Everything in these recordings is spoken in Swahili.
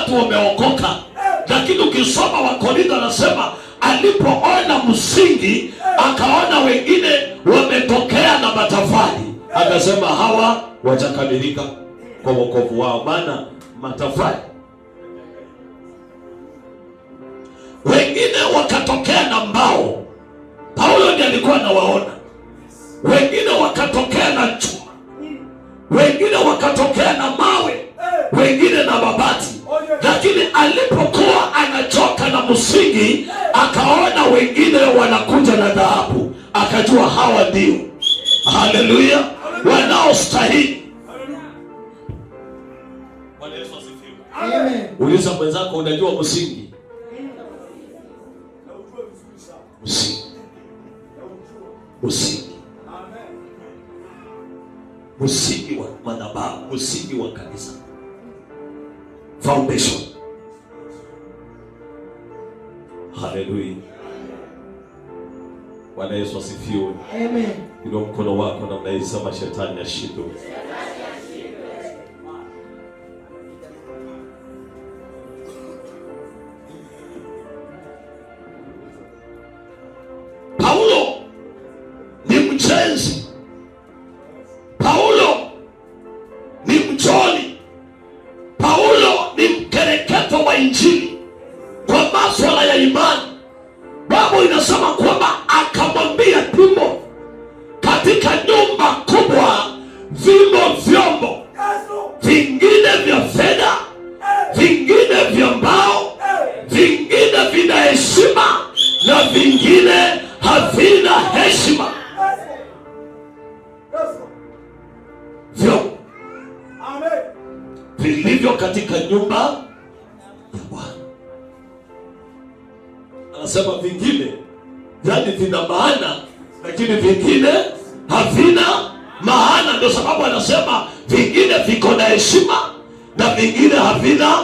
watu wameokoka, lakini ukisoma Wakorintho anasema alipoona msingi akaona wengine wametokea na matofali, akasema hawa watakamilika kwa wokovu wao, maana matofali. Wengine wakatokea na mbao, Paulo ndiye alikuwa anawaona. Wengine wakatokea na chuma, wengine wakatokea na mawe, wengine na mabati. Lakini alipokuwa anachoka na msingi, akaona wengine wanakuja na dhahabu, akajua hawa ndio, haleluya, wanaostahili. Bwana Yesu asifiwe. Amen. Uliza mwenzako, unajua msingi? Msingi. Msingi. Msingi wa madhabahu, msingi wa kanisa. Foundation. Haleluya. Bwana Yesu asifiwe. Amen. Ndio mkono wako na unaisema shetani ashindwe. Paulo ni mjenzi. Paulo ni mchoni. Paulo ni mkereketo wa Injili kwa masuala ya imani. Biblia inasema kwamba akamwambia Timo, katika nyumba kubwa vimo vyombo, vingine vya fedha, vingine vya mbao, vingine vina heshima na vingine havina heshima. Vyombo vilivyo katika nyumba ya Bwana. Anasema vingine yani vina maana, lakini vingine havina maana. Ndio sababu anasema vingine viko na heshima na vingine havina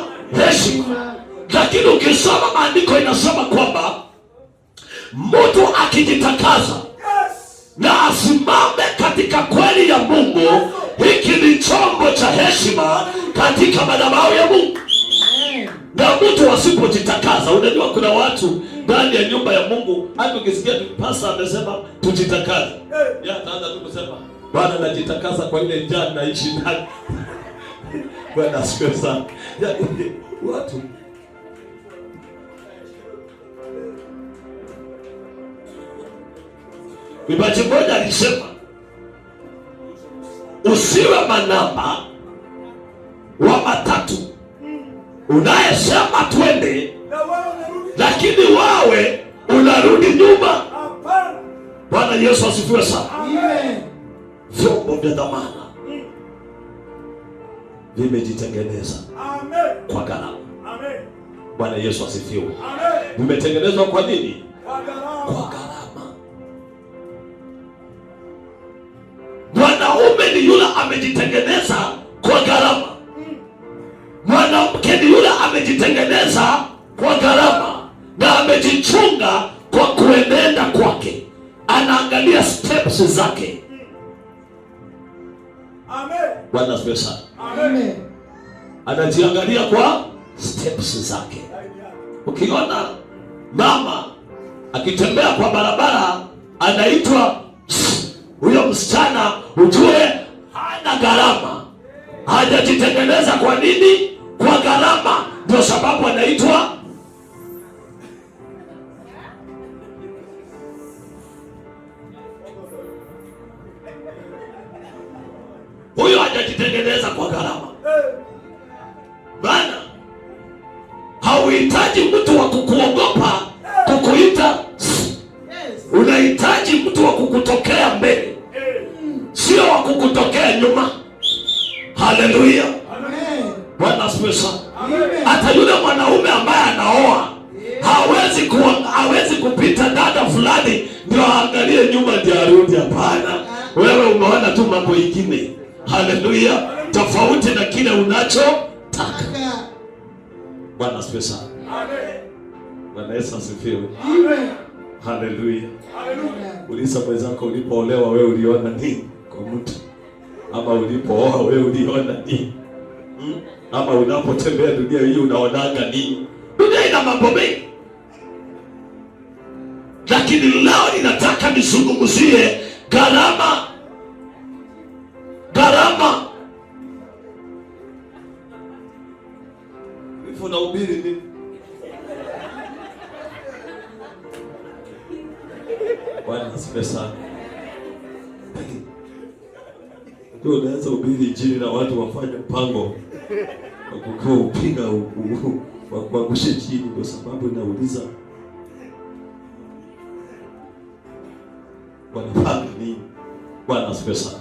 heshima. Lakini ukisoma maandiko inasema kwamba mtu akijitakaza na asimame katika kweli ya Mungu, hiki ni chombo cha heshima katika madhabahu ya Mungu. Na mtu asipojitakaza, unajua kuna watu ndani ya nyumba ya Mungu, hata ukisikia pasta amesema tujitakaze, yeye ataanza tu kusema Bwana najitakaza kwa ile njaa naishi ndani. Bwana asifiwe sana. Watu Mwimbaji mmoja alisema usiwe manamba wa matatu unayesema twende, lakini wawe unarudi nyuma. Bwana Yesu asifiwe sana. Vyombo vya dhamana vimejitengeneza kwa gharama. Bwana Yesu asifiwe. Vimetengenezwa kwa nini? Kwa gharama. Mwanaume ni yule amejitengeneza kwa gharama. Mwanamke ni yule amejitengeneza kwa gharama na amejichunga kwa kuenenda kwake. Anaangalia steps zake. Amen. Bwana asifiwe sana. Amen. Anajiangalia kwa steps zake. Ukiona mama akitembea kwa barabara anaitwa huyo msichana, ujue hana gharama. Hajajitengeneza kwa nini? Kwa gharama. Ndio sababu anaitwa. Huyo hajajitengeneza kwa gharama. Bana, hauhitaji mtu wa kukuogopa kukuita. Unahitaji mtu wa kukutokea mbele, sio wa kukutokea nyuma. Haleluya. Amen. Bwana asifiwe sana. Hata yule mwanaume ambaye anaoa hawezi kupita dada fulani ndio aangalie nyuma ndio arudi. Hapana. Wewe umeona tu mambo mengine. Haleluya. Tofauti na kile unachotaka. Bwana asifiwe sana. Amen. Bwana Yesu asifiwe. Amen. Haleluya. Haleluya. Uliza mwenzako, ulipoolewa wewe uliona nini kwa mtu? Ama ulipooa wewe uliona nini? Ama unapotembea dunia hii unaonaga nini? Dunia ina mambo mengi. Lakini leo ninataka nizungumzie gharama. Hivi unahubiri nini? Bwana asifiwe sana. Ndio unaanza ubiri injili na watu wafanye mpango wa kupiga wa kuangusha chini, kwa sababu inauliza wanafanya nini? Bwana asifiwe sana.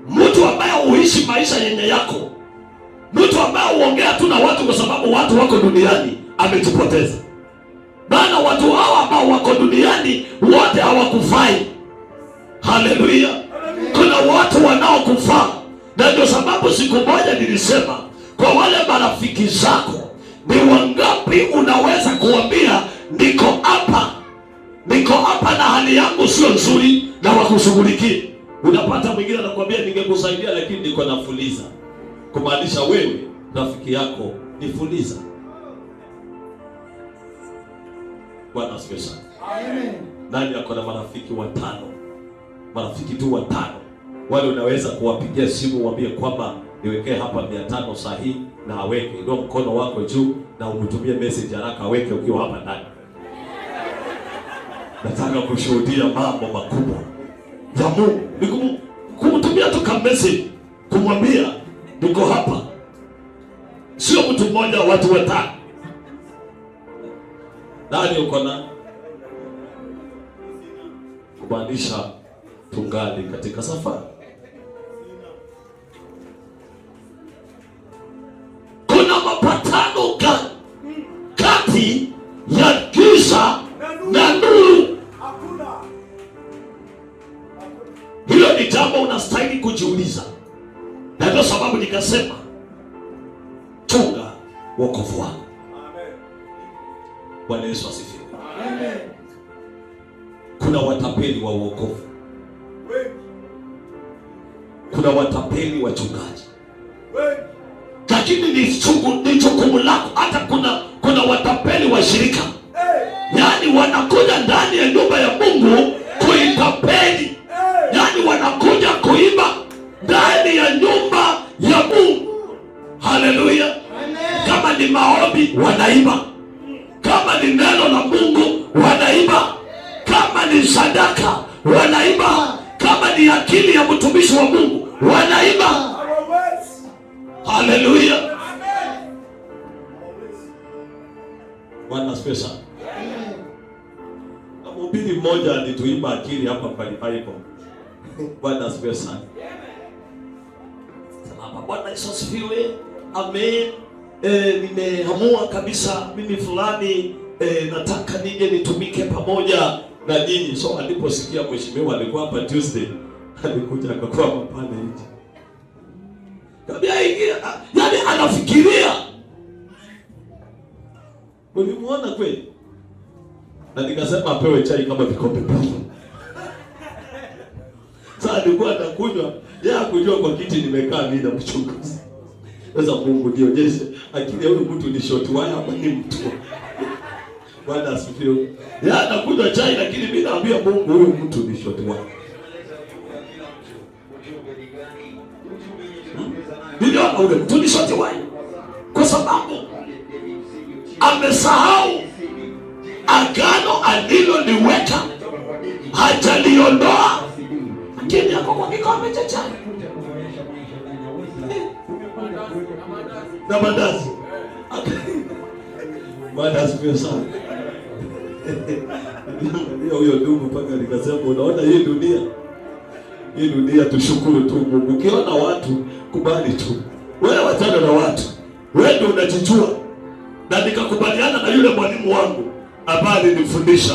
Mtu ambaye huishi maisha yenye yako, mtu ambaye huongea tu na watu kwa sababu watu wako duniani, ametupoteza. Bana, watu hawa ambao wako duniani wote hawakufai. Haleluya. Kuna watu wanaokufaa, na ndio sababu siku moja nilisema, kwa wale marafiki zako, ni wangapi unaweza kuambia niko hapa na hali yangu sio nzuri, na wakushughulikia. Unapata mwingine anakuambia ningekusaidia lakini niko na fuliza, kumaanisha wewe rafiki yako ni fuliza. Bwana asifiwe sana. Amen. Nani ako na marafiki watano? Marafiki tu watano. Wale unaweza kuwapigia simu uambie kwamba niwekee hapa 500 sahihi, na aweke ndio mkono wako juu na umtumie message haraka, aweke ukiwa hapa ndani. Nataka kushuhudia mambo makubwa ya Mungu. Kumtumia tu kama message, kumwambia niko hapa. Sio mtu mmoja, watu watano. Nani uko na? Kumaanisha tungali katika safari. Kuna mapatano gani kati ya giza na nuru? Hilo ni jambo unastahili kujiuliza, na ndio sababu nikasema chunga wokovu wako. Bwana Yesu asifiwe. Amen. Kuna watapeli wa wokovu. Kuna watapeli wachungaji. Lakini ni jukumu lako. Hata kuna watapeli wa shirika. Yaani wanakuja ndani ya nyumba ya Mungu kuitapeli. Yaani wanakuja kuiba ndani ya nyumba ya Mungu. Haleluya. Kama ni maombi wanaiba. Kama ni neno la Mungu wanaiba. Kama ni sadaka wanaiba. Kama ni akili ya mtumishi wa Mungu wanaiba. Haleluya. Bwana asifiwe sana. Na mhubiri mmoja alituimba akili hapa mbalimbali. Bwana asifiwe sana. Salama. Bwana Yesu asifiwe. Amen. Nimeamua kabisa mimi fulani nataka nije nitumike pamoja na nyinyi. So aliposikia mheshimiwa alikuwa hapa Tuesday, alikuja akakuwa pale nje. Kabla ingia, yaani anafikiria. Ulimuona kweli? Na nikasema apewe chai kama vikombe mbili. Sasa alikuwa anakunywa, yeye hakujua kwa kiti nimekaa mimi na mchunguzi. Sasa Mungu nionyeshe akili ya huyu mtu ni short wire ama ni mtu. Bwana asifiwe. Yeye anakunywa chai lakini mimi naambia Mungu huyu mtu ni short wire. Ndio ule mtu ni short wire. Kwa sababu amesahau agano aliloliweka, hajaliondoa. Lakini yako kwa kikombe cha chai na mandazi. Bwana asifiwe sana. Ndio huyo ndugu mpaka nikasema unaona hii dunia tushukuru tu Mungu. Ukiona watu kubali tu. Wewe wachana na watu. Wewe ndio unajijua. Na nikakubaliana na yule mwalimu wangu ambaye alinifundisha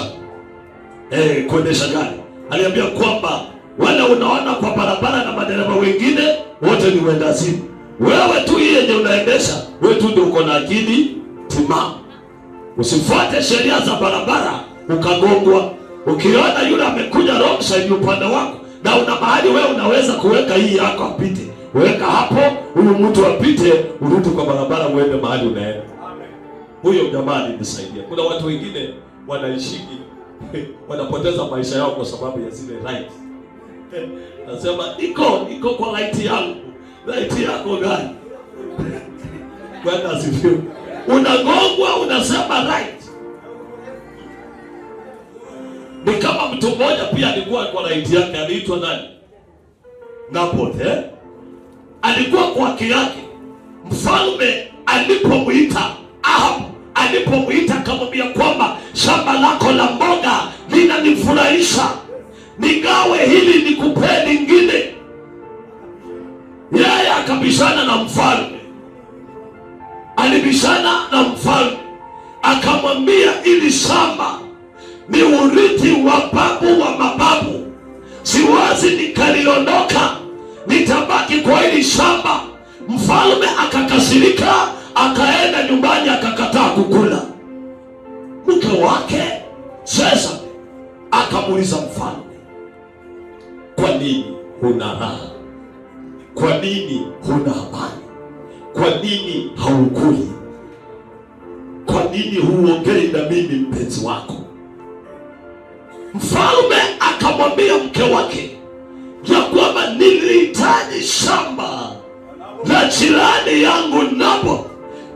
kuendesha gari. Aliambia kwamba wale unaona kwa barabara na madereva wengine wote ni wendazimu. Wewe tu hii yenye unaendesha, wewe tu ndio uko na akili timamu. Usifuate sheria za barabara ukagongwa. Ukiona yule amekuja wrong side upande wako na una mahali wewe unaweza kuweka hii yako apite, weka hapo, huyu mtu apite, urudi kwa barabara uende mahali unaenda. Huyo jamaa alinisaidia. Kuna watu wengine wanaishiki wanapoteza maisha yao kwa sababu ya zile right. Nasema iko kwa right yangu. Right yako gani? Bwana asifiwe. Unagongwa unasema right. Ni kama mtu mmoja pia alikuwa kwa right yake, aliitwa nani? Naboth, alikuwa kwa haki yake. Mfalme alipomuita Ahab, alipomuita akamwambia kwamba shamba lako la mboga linanifurahisha, nigawe hili nikupe lingine. Yeye akabishana na mfalme, alibishana na mfalme, akamwambia ili shamba ni urithi wa babu wa mababu, siwazi nikaliondoka, nitabaki kwa hili shamba. Mfalme akakasirika, akaenda nyumbani, akakataa kukula. Mke wake sasa akamuuliza mfalme, kwa nini huna raha? Kwa nini huna amani? Kwa nini haukuli? Kwa nini huongei na mimi mpenzi wako? Mfalme akamwambia mke wake ya kwamba nilihitaji shamba la jirani yangu Naboth,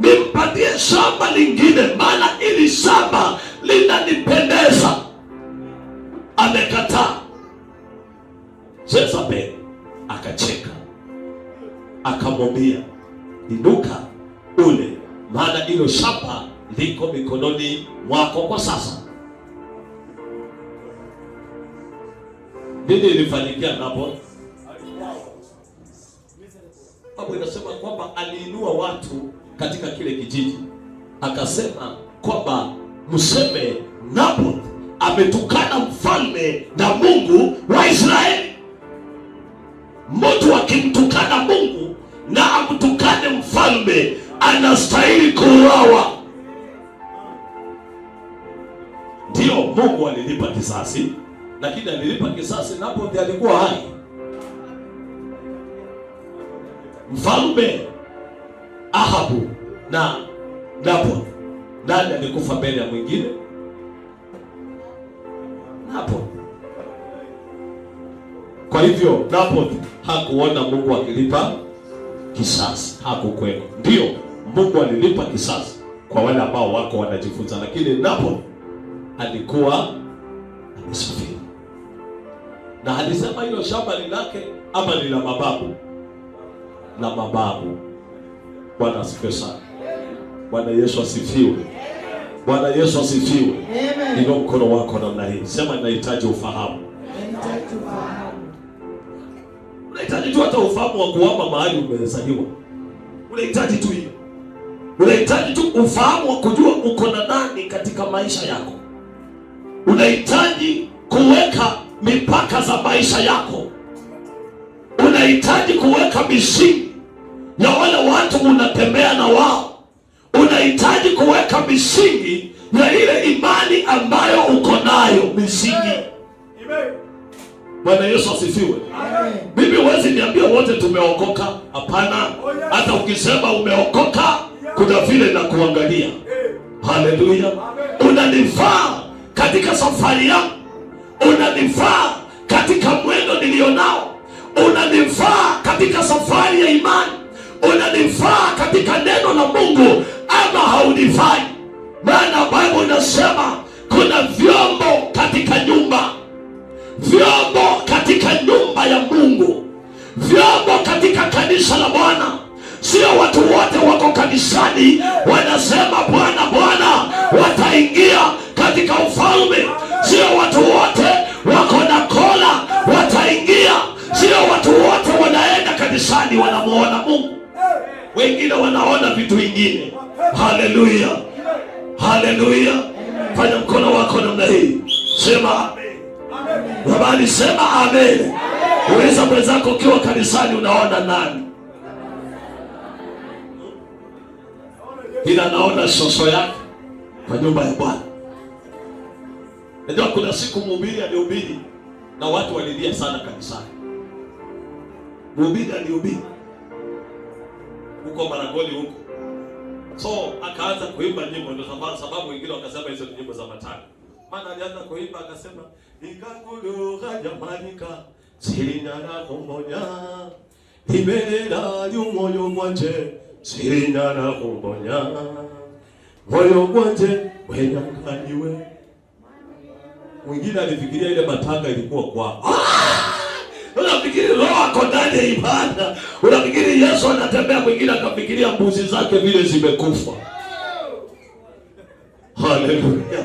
nimpatie shamba lingine, maana ili shamba linanipendeza. Amekataa. Jezebeli akacheka, akamwambia inuka ule, maana hilo shamba liko mikononi mwako kwa sasa. Nini ilifanyikia Naboth? Hapo inasema kwamba aliinua watu katika kile kijiji, akasema kwamba mseme Naboth ametukana mfalme na Mungu wa Israeli. Mtu akimtukana Mungu na amtukane mfalme anastahili kuuawa. Ndio Mungu alilipa kisasi, lakini alilipa kisasi Naboth alikuwa hai. Mfalme Ahabu na Naboth, nani alikufa mbele ya mwingine? Naboth. Kwa hivyo Naboth hakuona Mungu akilipa kisasi, hakukwenda. Ndio Mungu alilipa kisasi kwa wale ambao wako wanajifunza, lakini Naboth alikuwa amesafiri na alisema hilo shamba ni lake ama ni la mababu? La mababu. Bwana asifiwe sana. Bwana Yesu asifiwe. Bwana Yesu asifiwe. Ndio mkono wako namna hii, sema ninahitaji ufahamu. Unahitaji tu hata ufahamu wa kuhama mahali umezaliwa. Unahitaji tu hiyo. Unahitaji tu ufahamu wa kujua uko na nani katika maisha yako. Unahitaji kuweka mipaka za maisha yako. Unahitaji kuweka misingi ya wale watu unatembea na wao. Unahitaji kuweka misingi ya ile imani ambayo uko nayo, misingi. Bwana Yesu asifiwe. Mimi huwezi niambia wote tumeokoka. Hapana. Hata ukisema umeokoka, kuna vile na kuangalia. Haleluya. Unanifaa katika safari yangu, unanifaa katika mwendo nilionao, unanifaa katika safari ya imani, unanifaa katika neno la Mungu ama haunifai? Maana Biblia inasema kuna vyombo katika nyumba, vyombo katika nyumba ya Mungu, vyombo katika kanisa la Bwana. Sio watu wote wako kanisani wanasema Bwana Bwana wataingia katika ufalme. Sio watu wote wako na kola wataingia. Sio watu wote wanaenda kanisani wanamuona Mungu. Wengine wanaona vitu vingine. Haleluya. Haleluya. Fanya mkono wako namna hii, sema amen. Baba sema amen. Uweza mwenzako ukiwa kanisani unaona nani? Ila naona soso yake kwa nyumba ya Bwana. Ndio kuna siku mhubiri alihubiri na watu walilia sana kanisani. Mhubiri alihubiri huko Maragoli huko, so akaanza kuimba nyimbo. Ndio sababu wengine wakasema hizo ni nyimbo za matanga. Maana alianza kuimba akasema, nikakuluha jamanika sirinyana kumbonya ibelela yumoyo mwanje sirinyana kumbonya moyo mwanje wenyangaliwe. Mwingine alifikiria ile matanga ilikuwa kwao. Unafikiri roho ako ndani ya ibada, unafikiri Yesu anatembea. Mwingine akafikiria mbuzi zake vile zimekufa. Haleluya.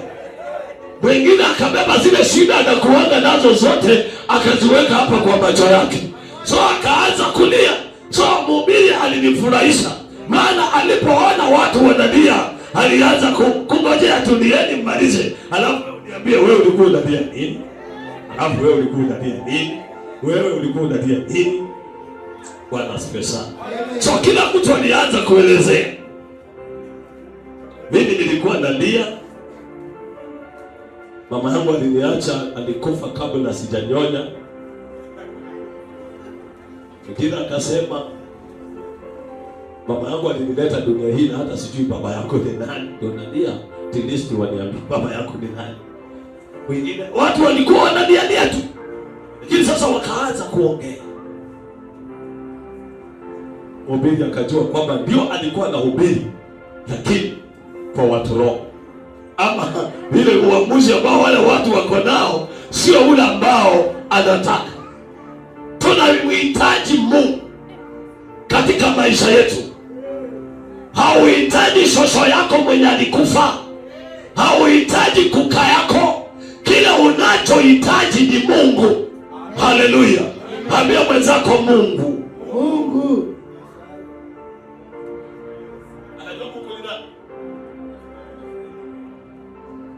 Mwingine akabeba zile shida anakuanga nazo zote akaziweka hapa kwa macho yake, so akaanza kulia. So mhubiri alinifurahisha, maana alipoona watu wanalia alianza kungojea tulieni mmalize, alafu niambie wewe ulikuwa unalia nini? Alafu wewe ulikuwa unalia nini? Wewe ulikuwa unalia nini? Bwana asifiwe sana. So kila mtu alianza kuelezea. Mimi nilikuwa nalia, mama yangu aliniacha, alikufa kabla sijanyonya. Mwingine akasema mama yangu alinileta dunia hii na hata sijui baba yako ni nani. Ndio nalia, at least waniambie baba yako ni nani. Wengine watu walikuwa wananiania tu, lakini sasa wakaanza kuongea. Mhubiri akajua kwamba ndio alikuwa anahubiri, lakini kwa watu roho, ama vile uamuzi ambao wale watu wako nao sio ule ambao anataka. Tunamhitaji Mungu katika maisha yetu. Hauhitaji shosho yako mwenye alikufa, hauhitaji kuka yako. Kile unachohitaji ni Mungu. Haleluya. Ambia mwenzako Mungu. Mungu.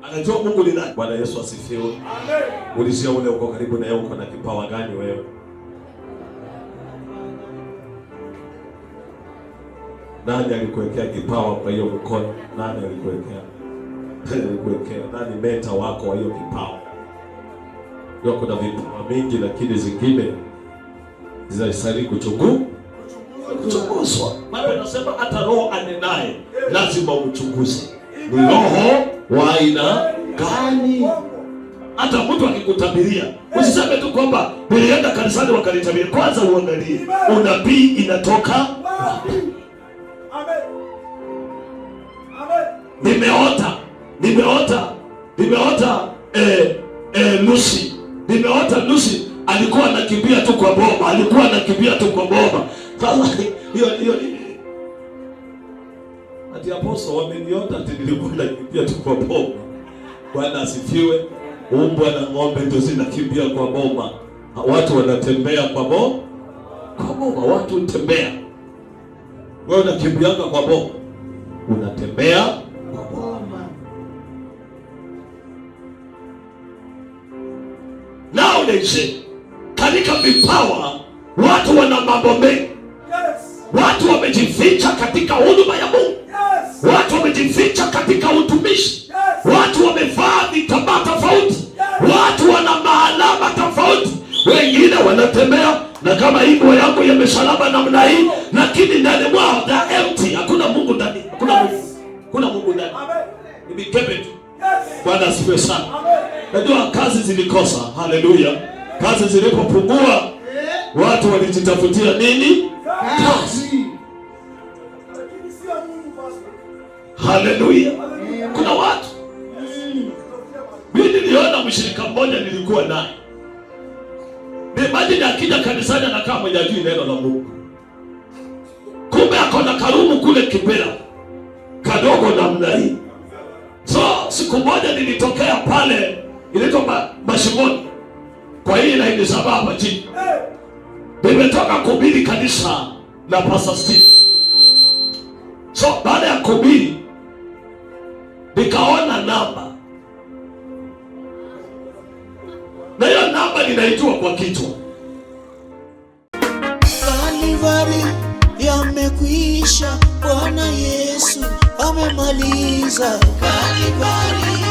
Anajua Mungu ni nani. Bwana Yesu asifiwe. Amen. Ulizia ule uko karibu na yeye, uko na kipawa gani wewe? Nani alikuwekea kipawa kwa hiyo mkono? Nani alikuwekea? Alikuwekea. Nani meta wako wa hiyo kipawa? Ndio kuna vipawa mingi, lakini zingine zinastahili kuchunguzwa. Maana nasema hata roho anenaye lazima umchunguze. Ni roho wa aina gani? Hata mtu akikutabiria usiseme tu kwamba nilienda kanisani wakanitabiria. Kwanza uangalie unabii inatoka wapi. Amen. Amen. Nimeota Lucy alikuwa anakimbia tu kwa boma. Sasa hiyo ati apostle wameniota ati nilikuwa nakimbia tu kwa boma. Bwana asifiwe. Umbwa na ng'ombe ndio zinakimbia kwa boma. Watu wanatembea kwa boma. Watu tembea. Wewe unakimbianga kwa boma. Unatembea kwa boma. Nowadays katika vipawa watu wana mambo mengi. Watu wamejificha katika huduma ya Mungu. Watu wamejificha katika utumishi. Watu wamevaa vitambaa tofauti. Watu wana maalama tofauti. Wengine wanatembea na kama hii nguo yako ya msalaba namna hii, lakini ndani mwao they empty. Hakuna Mungu ndani. Hakuna Mungu ndani. Ni mikebe tu. Bwana asifiwe sana. Najua kazi zilikosa. Haleluya. Kazi zilipopungua, watu walijitafutia nini? Kazi. Haleluya. Kuna watu. Mimi niliona mshirika mmoja nilikuwa naye. Imagine akija kanisani anakaa mwenye ajui neno la Mungu. Kumbe akona karumu kule Kibera. Kadogo namna hii. So siku moja nilitokea pale inaitwa Mashimoni. Kwa hii na ile sababu chini. Nimetoka kuhubiri kanisa la Pastor Steve. So baada ya kuhubiri nikaona namba. Na hiyo namba ninaitwa kwa kichwa. Kalvari yamekwisha, Bwana Yesu amemaliza. Kalvari